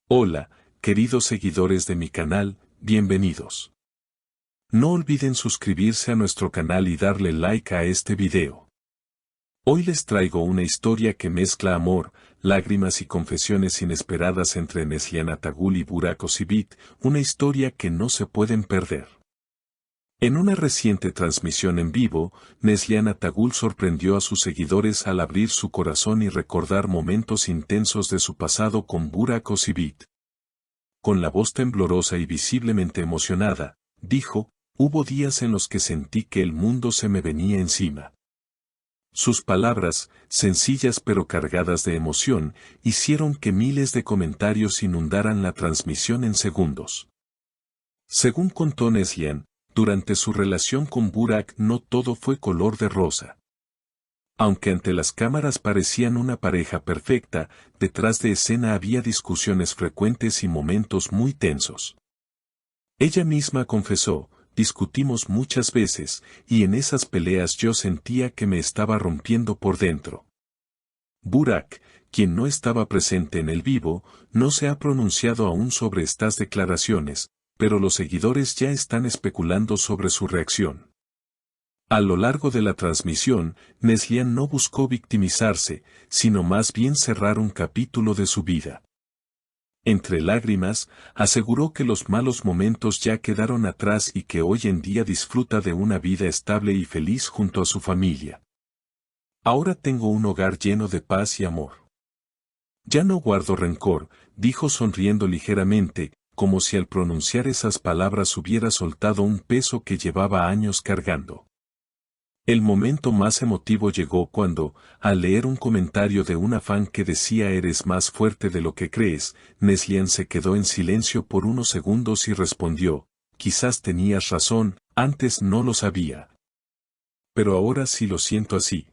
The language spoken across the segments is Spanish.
Hola, queridos seguidores de mi canal, bienvenidos. No olviden suscribirse a nuestro canal y darle like a este video. Hoy les traigo una historia que mezcla amor, lágrimas y confesiones inesperadas entre Neslihan Atagul y Burak Özçivit, una historia que no se pueden perder. En una reciente transmisión en vivo, Neslihan Atagul sorprendió a sus seguidores al abrir su corazón y recordar momentos intensos de su pasado con Burak Özçivit. Con la voz temblorosa y visiblemente emocionada, dijo, «Hubo días en los que sentí que el mundo se me venía encima». Sus palabras, sencillas pero cargadas de emoción, hicieron que miles de comentarios inundaran la transmisión en segundos. Según contó Neslihan, durante su relación con Burak no todo fue color de rosa. Aunque ante las cámaras parecían una pareja perfecta, detrás de escena había discusiones frecuentes y momentos muy tensos. Ella misma confesó, discutimos muchas veces, y en esas peleas yo sentía que me estaba rompiendo por dentro. Burak, quien no estaba presente en el vivo, no se ha pronunciado aún sobre estas declaraciones, pero los seguidores ya están especulando sobre su reacción. A lo largo de la transmisión, Neslihan no buscó victimizarse, sino más bien cerrar un capítulo de su vida. Entre lágrimas, aseguró que los malos momentos ya quedaron atrás y que hoy en día disfruta de una vida estable y feliz junto a su familia. Ahora tengo un hogar lleno de paz y amor. Ya no guardo rencor, dijo sonriendo ligeramente, como si al pronunciar esas palabras hubiera soltado un peso que llevaba años cargando. El momento más emotivo llegó cuando, al leer un comentario de una fan que decía «eres más fuerte de lo que crees», Neslihan se quedó en silencio por unos segundos y respondió, «Quizás tenías razón, antes no lo sabía. Pero ahora sí lo siento así».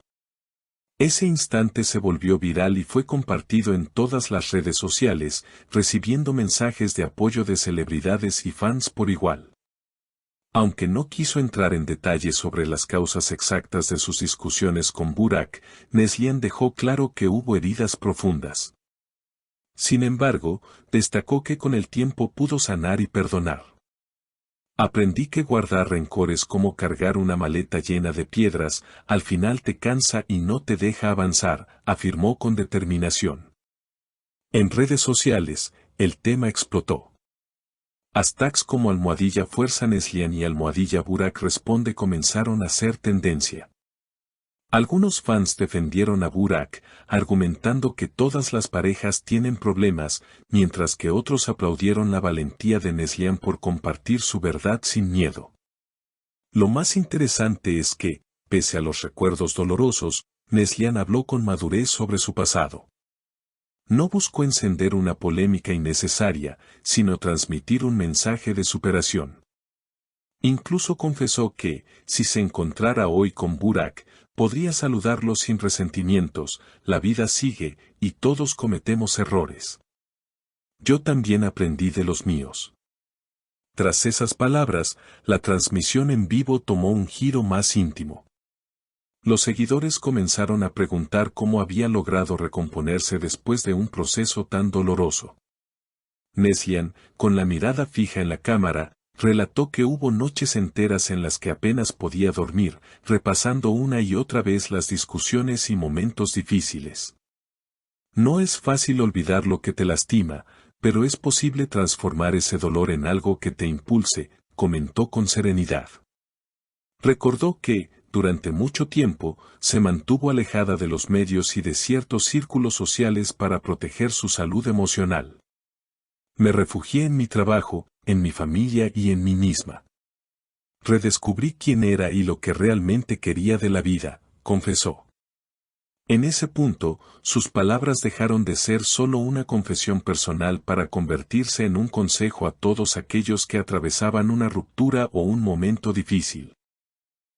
Ese instante se volvió viral y fue compartido en todas las redes sociales, recibiendo mensajes de apoyo de celebridades y fans por igual. Aunque no quiso entrar en detalles sobre las causas exactas de sus discusiones con Burak, Neslihan dejó claro que hubo heridas profundas. Sin embargo, destacó que con el tiempo pudo sanar y perdonar. Aprendí que guardar rencor es como cargar una maleta llena de piedras, al final te cansa y no te deja avanzar, afirmó con determinación. En redes sociales, el tema explotó. Hashtags como #Fuerza Neslihan y #Burak Responde comenzaron a ser tendencia. Algunos fans defendieron a Burak, argumentando que todas las parejas tienen problemas, mientras que otros aplaudieron la valentía de Neslihan por compartir su verdad sin miedo. Lo más interesante es que, pese a los recuerdos dolorosos, Neslihan habló con madurez sobre su pasado. No buscó encender una polémica innecesaria, sino transmitir un mensaje de superación. Incluso confesó que, si se encontrara hoy con Burak, podría saludarlo sin resentimientos, la vida sigue, y todos cometemos errores. Yo también aprendí de los míos. Tras esas palabras, la transmisión en vivo tomó un giro más íntimo. Los seguidores comenzaron a preguntar cómo había logrado recomponerse después de un proceso tan doloroso. Neslihan, con la mirada fija en la cámara, relató que hubo noches enteras en las que apenas podía dormir, repasando una y otra vez las discusiones y momentos difíciles. No es fácil olvidar lo que te lastima, pero es posible transformar ese dolor en algo que te impulse, comentó con serenidad. Recordó que, durante mucho tiempo, se mantuvo alejada de los medios y de ciertos círculos sociales para proteger su salud emocional. Me refugié en mi trabajo, en mi familia y en mí misma. Redescubrí quién era y lo que realmente quería de la vida, confesó. En ese punto, sus palabras dejaron de ser solo una confesión personal para convertirse en un consejo a todos aquellos que atravesaban una ruptura o un momento difícil.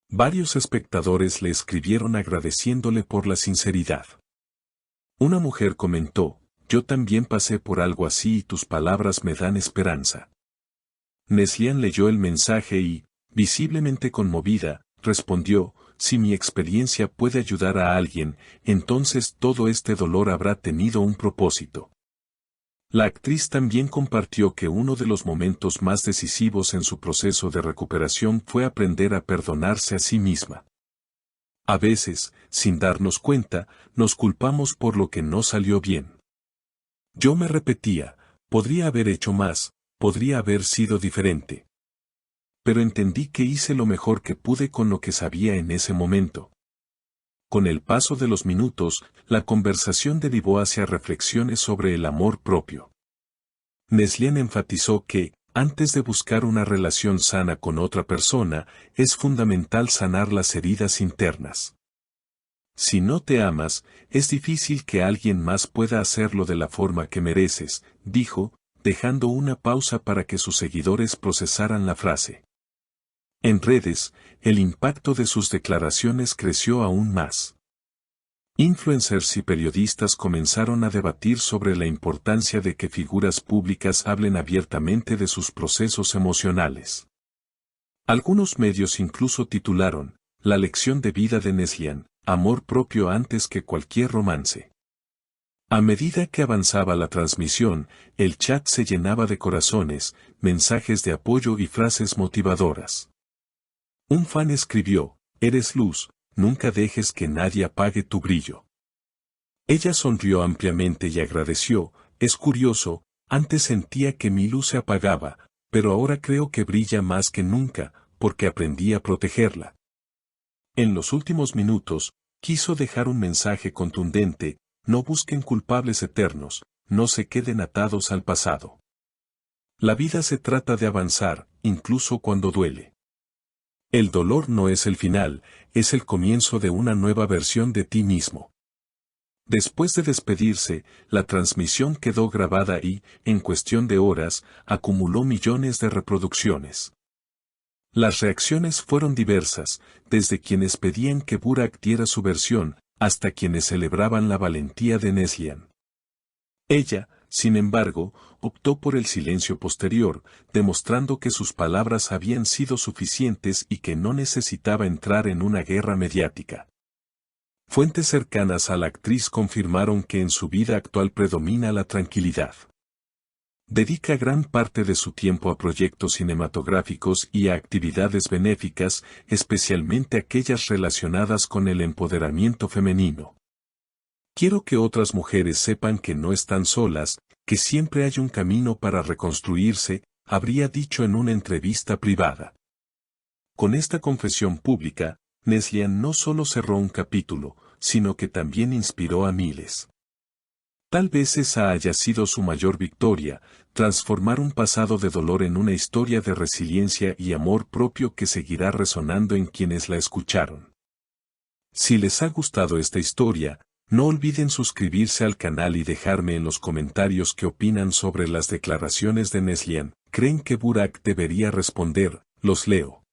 Varios espectadores le escribieron agradeciéndole por la sinceridad. Una mujer comentó, «Yo también pasé por algo así y tus palabras me dan esperanza». Neslihan leyó el mensaje y, visiblemente conmovida, respondió, «Si mi experiencia puede ayudar a alguien, entonces todo este dolor habrá tenido un propósito». La actriz también compartió que uno de los momentos más decisivos en su proceso de recuperación fue aprender a perdonarse a sí misma. A veces, sin darnos cuenta, nos culpamos por lo que no salió bien. Yo me repetía, podría haber hecho más, podría haber sido diferente. Pero entendí que hice lo mejor que pude con lo que sabía en ese momento. Con el paso de los minutos, la conversación derivó hacia reflexiones sobre el amor propio. Neslian enfatizó que, antes de buscar una relación sana con otra persona, es fundamental sanar las heridas internas. Si no te amas, es difícil que alguien más pueda hacerlo de la forma que mereces, dijo, dejando una pausa para que sus seguidores procesaran la frase. En redes, el impacto de sus declaraciones creció aún más. Influencers y periodistas comenzaron a debatir sobre la importancia de que figuras públicas hablen abiertamente de sus procesos emocionales. Algunos medios incluso titularon, La lección de vida de Neslian, amor propio antes que cualquier romance. A medida que avanzaba la transmisión, el chat se llenaba de corazones, mensajes de apoyo y frases motivadoras. Un fan escribió, eres luz, nunca dejes que nadie apague tu brillo. Ella sonrió ampliamente y agradeció, es curioso, antes sentía que mi luz se apagaba, pero ahora creo que brilla más que nunca, porque aprendí a protegerla. En los últimos minutos, quiso dejar un mensaje contundente, no busquen culpables eternos, no se queden atados al pasado. La vida se trata de avanzar, incluso cuando duele. El dolor no es el final, es el comienzo de una nueva versión de ti mismo. Después de despedirse, la transmisión quedó grabada y, en cuestión de horas, acumuló millones de reproducciones. Las reacciones fueron diversas, desde quienes pedían que Burak diera su versión, hasta quienes celebraban la valentía de Neslian. Ella, sin embargo, optó por el silencio posterior, demostrando que sus palabras habían sido suficientes y que no necesitaba entrar en una guerra mediática. Fuentes cercanas a la actriz confirmaron que en su vida actual predomina la tranquilidad. Dedica gran parte de su tiempo a proyectos cinematográficos y a actividades benéficas, especialmente aquellas relacionadas con el empoderamiento femenino. Quiero que otras mujeres sepan que no están solas, que siempre hay un camino para reconstruirse, habría dicho en una entrevista privada. Con esta confesión pública, Neslian no solo cerró un capítulo, sino que también inspiró a miles. Tal vez esa haya sido su mayor victoria, transformar un pasado de dolor en una historia de resiliencia y amor propio que seguirá resonando en quienes la escucharon. Si les ha gustado esta historia, no olviden suscribirse al canal y dejarme en los comentarios qué opinan sobre las declaraciones de Neslian. ¿Creen que Burak debería responder? Los leo.